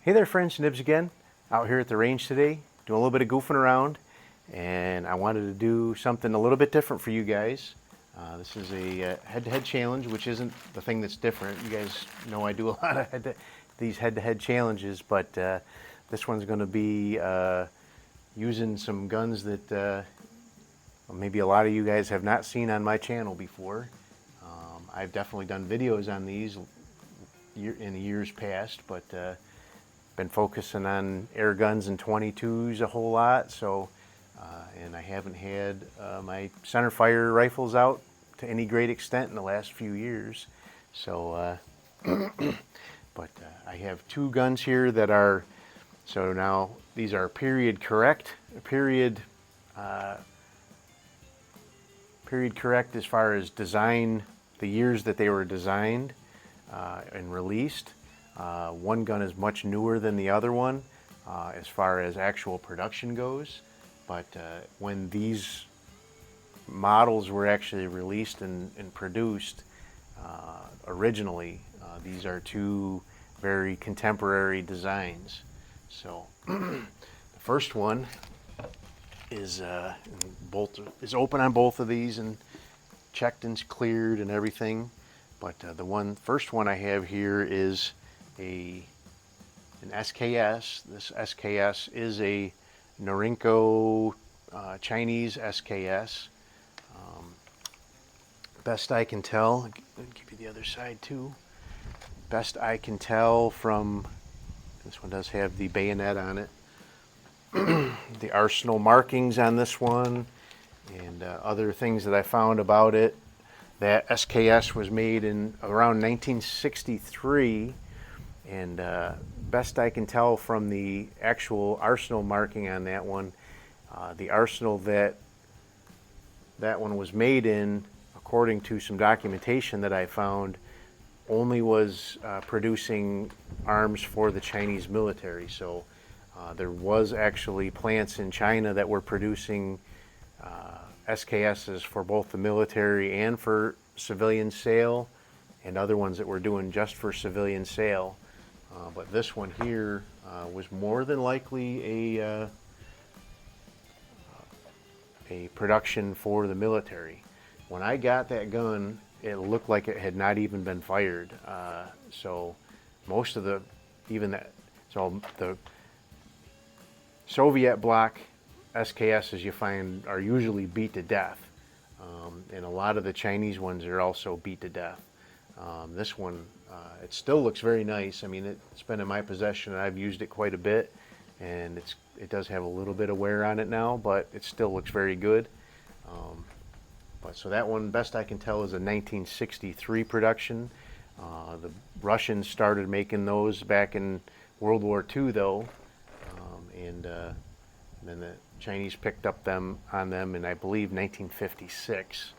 Hey there friends, Nibs again, out here at the range today, doing a little bit of goofing around, and I wanted to do something a little bit different for you guys. This is a head-to-head challenge, which isn't the thing that's different. You guys know I do a lot of these head-to-head challenges, but this one's going to be using some guns that maybe a lot of you guys have not seen on my channel before. I've definitely done videos on these in the years past, but been focusing on air guns and 22s a whole lot, so and I haven't had my centerfire rifles out to any great extent in the last few years. So but I have two guns here that are, so now these are period correct as far as design, the years that they were designed and released. One gun is much newer than the other one as far as actual production goes, but when these models were actually released and produced originally, these are two very contemporary designs. So the first one is open on both of these and checked and cleared and everything, but the first one I have here is an SKS. This SKS is a Norinco Chinese SKS. Best I can tell, I'll give you the other side too. Best I can tell from, this one does have the bayonet on it, the arsenal markings on this one, and other things that I found about it. That SKS was made in around 1963. And best I can tell from the actual arsenal marking on that one, the arsenal that one was made in, according to some documentation that I found, only was producing arms for the Chinese military. So there was actually plants in China that were producing SKSs for both the military and for civilian sale, and other ones that were doing just for civilian sale. But this one here was more than likely a production for the military. When I got that gun, it looked like it had not even been fired. So most of the Soviet bloc SKSs you find are usually beat to death, and a lot of the Chinese ones are also beat to death. This one, it still looks very nice. I mean, it's been in my possession and I've used it quite a bit, and it does have a little bit of wear on it now, but it still looks very good. So that one, best I can tell, is a 1963 production. The Russians started making those back in World War II though, and then the Chinese picked up on them in, I believe, 1956.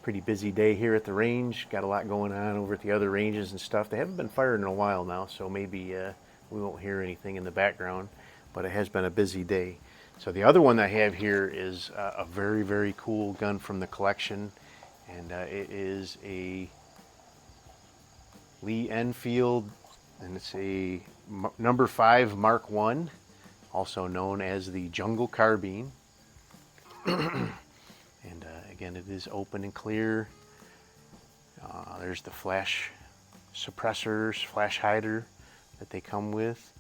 Pretty busy day here at the range. Got a lot going on over at the other ranges and stuff. They haven't been fired in a while now, so maybe we won't hear anything in the background, but it has been a busy day. So the other one I have here is a very, very cool gun from the collection, and it is a Lee Enfield, and it's a number 5 Mark I, also known as the Jungle Carbine. And again, it is open and clear. There's the flash suppressors, flash hider that they come with.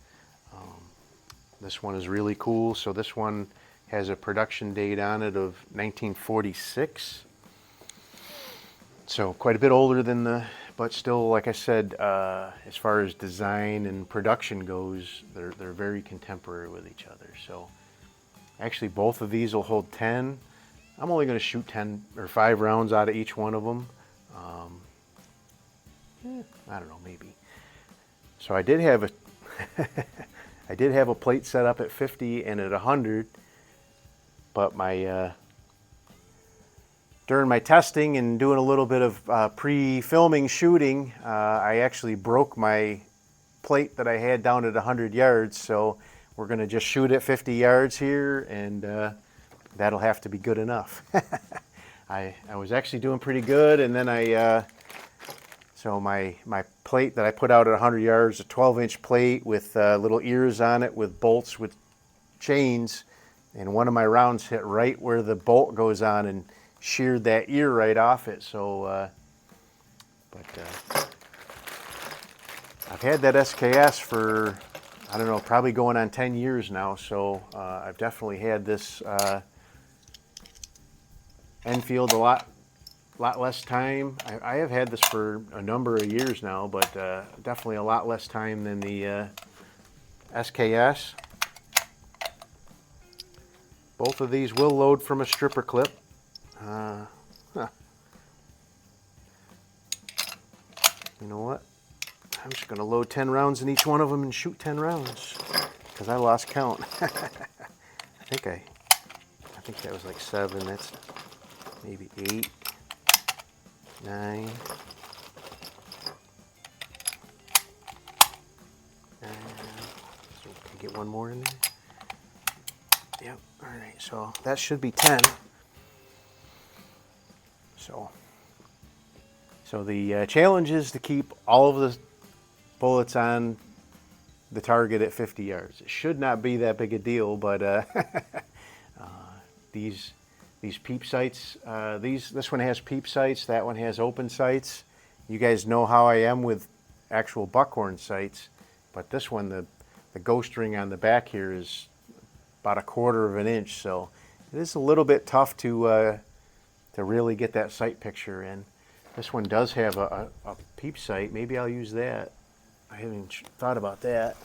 This one is really cool. So this one has a production date on it of 1946. So quite a bit older than but still, like I said, as far as design and production goes, they're very contemporary with each other. So actually both of these will hold 10. I'm only going to shoot 10 or 5 rounds out of each one of them. I don't know, maybe. So I did have a plate set up at 50 and at 100, but during my testing and doing a little bit of pre-filming shooting, I actually broke my plate that I had down at 100 yards. So we're going to just shoot at 50 yards here, and that'll have to be good enough. I was actually doing pretty good, and then So my plate that I put out at 100 yards, a 12-inch plate with little ears on it with bolts with chains, and one of my rounds hit right where the bolt goes on and sheared that ear right off it. So, I've had that SKS for, I don't know, probably going on 10 years now. So I've definitely had this Enfield a lot less time. I have had this for a number of years now, but definitely a lot less time than the SKS. Both of these will load from a stripper clip. You know what? I'm just going to load 10 rounds in each one of them and shoot 10 rounds because I lost count. I think that was like 7. That's maybe 8, 9. So can I get one more in there? Yep. All right. So that should be 10. So the challenge is to keep all of the bullets on the target at 50 yards. It should not be that big a deal, but these peep sights, this one has peep sights, that one has open sights. You guys know how I am with actual buckhorn sights, but this one, the ghost ring on the back here is about 1/4 of an inch, so it is a little bit tough to really get that sight picture in. This one does have a peep sight. Maybe I'll use that. I haven't even thought about that.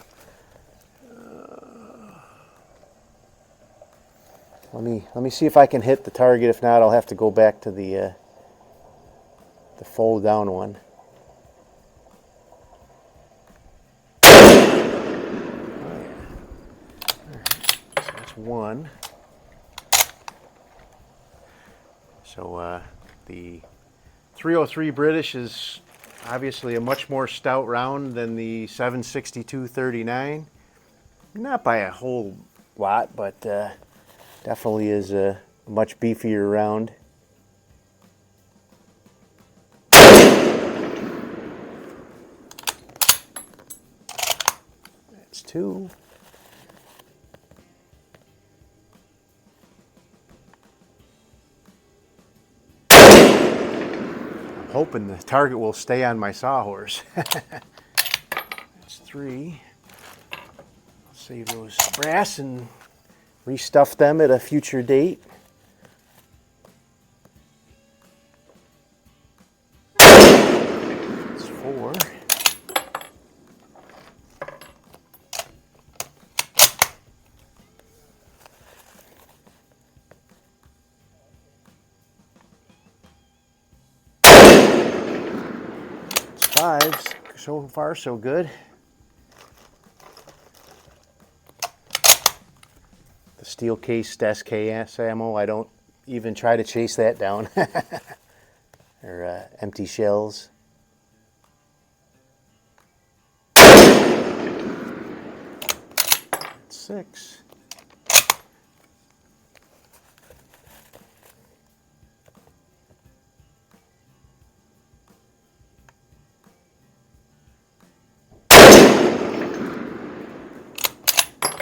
Let me see if I can hit the target. If not, I'll have to go back to the fold down one. So that's one. So the 303 British is obviously a much more stout round than the 7.62-39. Not by a whole lot, but definitely is a much beefier round. That's 2. Hoping the target will stay on my sawhorse. That's 3. I'll save those brass and restuff them at a future date. That's 4. It's 5. So far, so good. The steel cased SKS ammo, I don't even try to chase that down. Or empty shells. 6.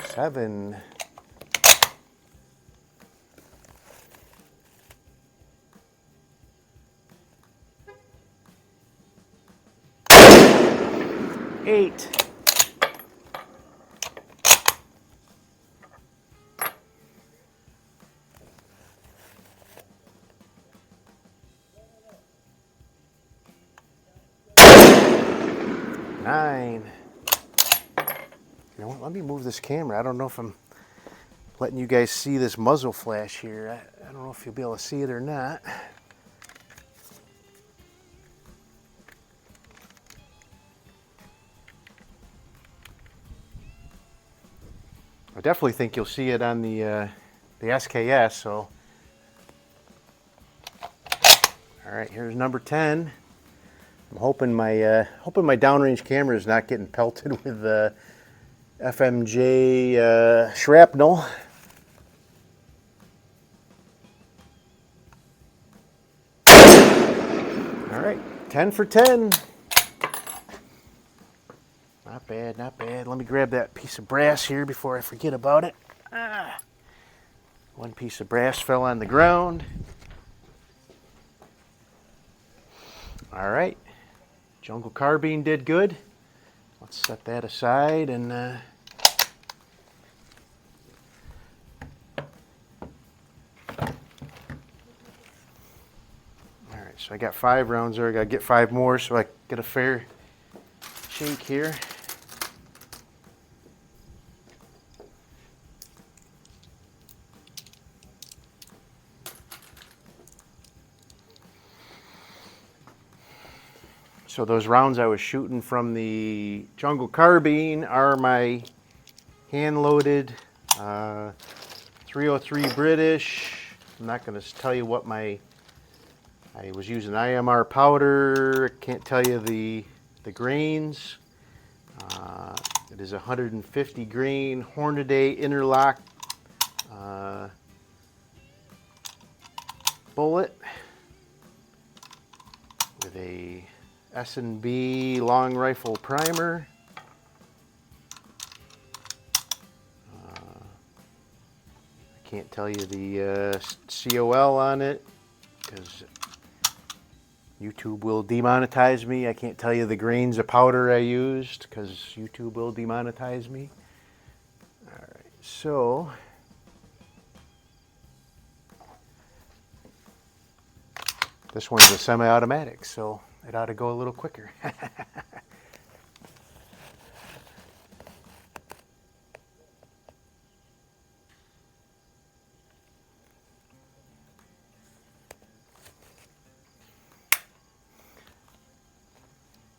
Seven. 8. 9. You know what, let me move this camera. I don't know if I'm letting you guys see this muzzle flash here. I don't know if you'll be able to see it or not. I definitely think you'll see it on the SKS. So, all right, here's number 10. I'm hoping my downrange camera is not getting pelted with FMJ shrapnel. All right, 10 for 10. bad, not bad. Let me grab that piece of brass here before I forget about it. One piece of brass fell on the ground. All right, Jungle Carbine did good. Let's set that aside and all right, so I got 5 rounds there. I gotta get 5 more so I get a fair shake here. So those rounds I was shooting from the Jungle Carbine are my hand-loaded 303 British. I'm not going to tell you what I was using IMR powder. Can't tell you the grains. It is 150 grain Hornaday interlock bullet with a S&B long rifle primer. I can't tell you the COL on it because YouTube will demonetize me. I can't tell you the grains of powder I used because YouTube will demonetize me. All right, so this one's a semi-automatic, so it ought to go a little quicker.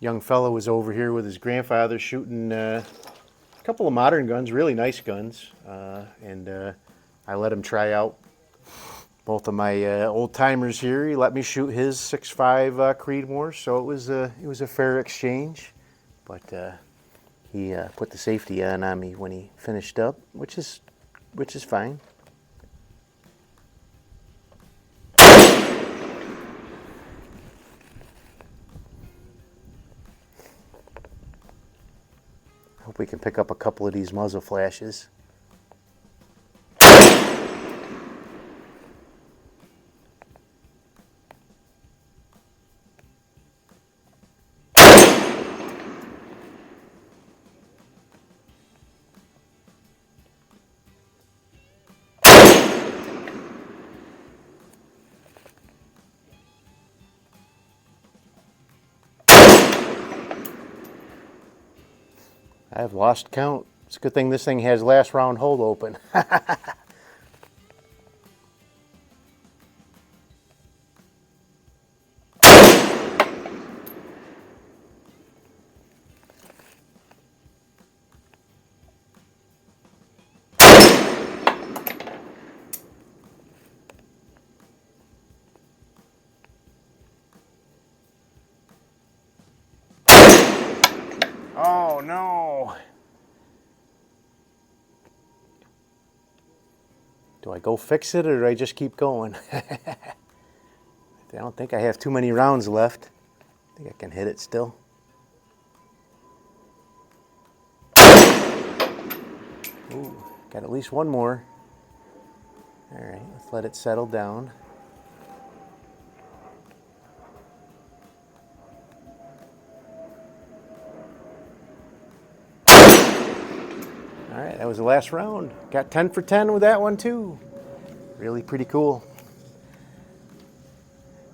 Young fellow was over here with his grandfather shooting a couple of modern guns, really nice guns, and I let him try out both of my old timers here. He let me shoot his 6.5 Creedmoor, so it was a fair exchange. But he put the safety on me when he finished up, which is fine. Hope we can pick up a couple of these muzzle flashes. I've lost count. It's a good thing this thing has last round hold open. Oh no! Do I go fix it or do I just keep going? I don't think I have too many rounds left. I think I can hit it still. Ooh, got at least one more. All right, let's let it settle down. All right, that was the last round. Got 10 for 10 with that one too. Really pretty cool.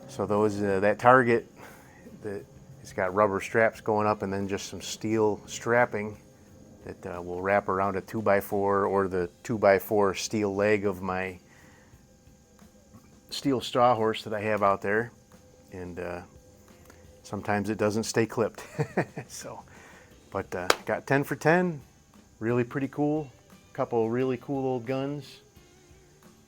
So those that target, it's got rubber straps going up and then just some steel strapping that will wrap around a 2x4 or the 2x4 steel leg of my steel straw horse that I have out there. And sometimes it doesn't stay clipped. So, but got 10 for 10. Really pretty cool. Couple really cool old guns.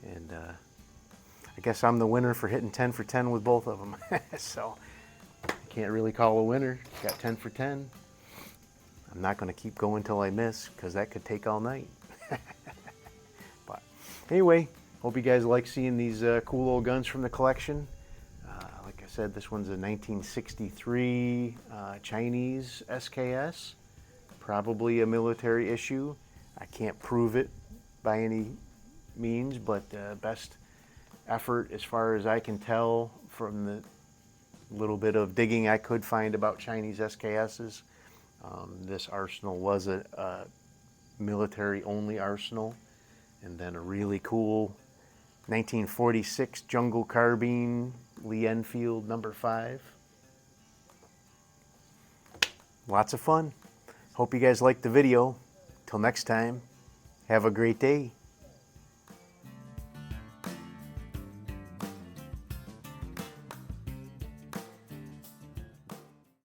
And I guess I'm the winner for hitting 10 for 10 with both of them. So I can't really call a winner. Got 10 for 10. I'm not going to keep going till I miss because that could take all night. But anyway, hope you guys like seeing these cool old guns from the collection. Like I said, this one's a 1963 Chinese SKS. probably a military issue. I can't prove it by any means, but best effort as far as I can tell from the little bit of digging I could find about Chinese SKSs. This arsenal was a military-only arsenal, and then a really cool 1946 Jungle Carbine Lee Enfield number 5. Lots of fun. Hope you guys liked the video. Till next time, have a great day.